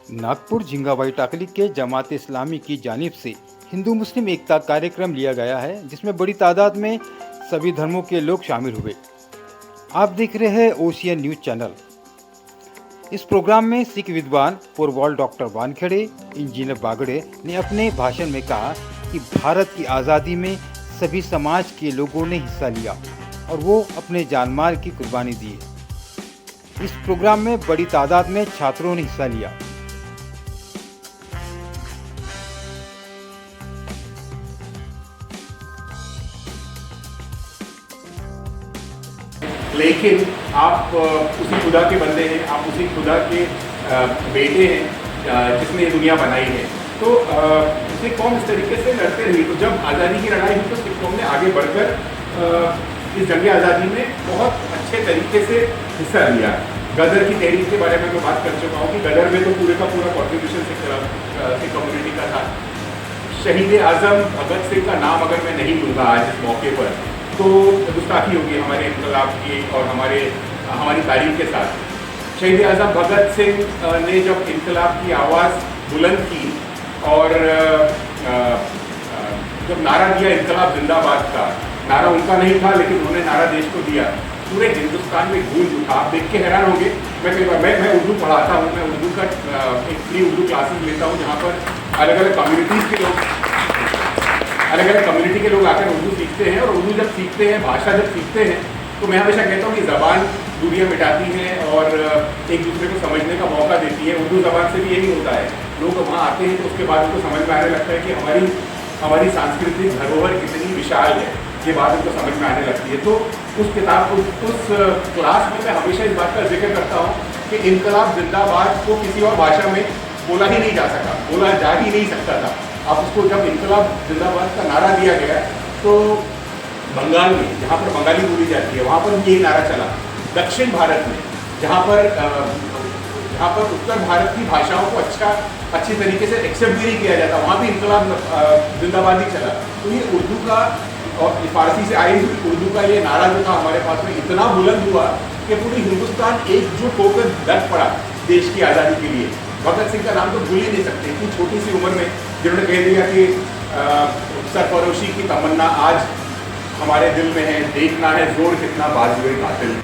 नागपुर झिंगाबाई टाकली के जमात इस्लामी की जानिब से हिंदू मुस्लिम एकता कार्यक्रम लिया गया है, जिसमें बड़ी तादाद में सभी धर्मों के लोग शामिल हुए। आप देख रहे हैं ओशियन न्यूज चैनल। इस प्रोग्राम में सिख विद्वान पोरवाल डॉक्टर वानखेड़े इंजीनियर बागड़े ने अपने भाषण में कहा कि भारत की आज़ादी में सभी समाज के लोगों ने हिस्सा लिया और वो अपने जानमाल की कुर्बानी दी। इस प्रोग्राम में बड़ी तादाद में छात्रों ने हिस्सा लिया। लेकिन आप उसी खुदा के बंदे हैं, आप उसी खुदा के बेटे हैं जिसने ये दुनिया बनाई है। तो सिख कौम इस तरीके से लड़ते रही। तो जब आज़ादी की लड़ाई हुई तो सिख कौम ने आगे बढ़कर इस जंग आज़ादी में बहुत अच्छे तरीके से हिस्सा लिया। गदर की तहरीक के बारे में मैं बात कर चुका हूँ कि गदर में तो पूरे का पूरा कॉन्ट्रीब्यूशन सिख कम्युनिटी का था। शहीद आज़म भगत सिंह का नाम अगर मैं नहीं लूँगा आज इस मौके पर तो गुस्ताखी होगी हमारे इनकलाब की और हमारी तारीख के साथ। शहीद आज़म भगत सिंह ने जब इनकलाब की आवाज़ बुलंद की और जब नारा दिया इनकलाब जिंदाबाद का, नारा उनका नहीं था लेकिन उन्होंने नारा देश को दिया, पूरे हिंदुस्तान में गूंज उठा। आप देख के हैरान होंगे। मैं उर्दू पढ़ाता हूँ, मैं उर्दू का एक फ्री उर्दू क्लासेस लेता हूँ जहाँ पर अलग अलग कम्युनिटीज़ के लोग अलग अलग कम्युनिटी के लोग आकर उर्दू सीखते हैं। और उर्दू जब सीखते हैं, भाषा जब सीखते हैं, तो मैं हमेशा कहता हूँ कि ज़बान दूरियाँ मिटाती है और एक दूसरे को समझने का मौका देती है। उर्दू ज़बान से भी यही होता है। लोग वहाँ आते हैं तो उसके बाद उनको समझ में आने लगता है कि हमारी सांस्कृतिक धरोहर कितनी विशाल है। ये बात उनको समझ में आने लगती है। तो उस क्लास में मैं हमेशा इस बात का जिक्र करता हूँ कि इनकलाब जिंदाबाद को किसी और भाषा में बोला ही नहीं जा सका, बोला जा ही नहीं सकता था। अब उसको जब इनकलाब जिंदाबाद का नारा दिया गया तो बंगाल में, जहाँ पर बंगाली बोली जाती है, वहाँ पर यही नारा चला। दक्षिण भारत में, जहाँ पर उत्तर भारत की भाषाओं को अच्छी तरीके से एक्सेप्ट भी नहीं किया जाता, वहाँ भी इनकलाब जिंदाबाद ही चला। तो ये उर्दू का और फारसी से आई हुई उर्दू का ये नारा जो था हमारे पास में इतना बुलंद हुआ कि पूरी हिंदुस्तान एकजुट होकर डट पड़ा देश की आज़ादी के लिए। भगत सिंह का नाम तो भूल ही नहीं सकते, इतनी छोटी सी उम्र में जिन्होंने कह दिया कि सरफरोशी की तमन्ना आज हमारे दिल में है, देखना है जोर कितना बाजुए कातिल।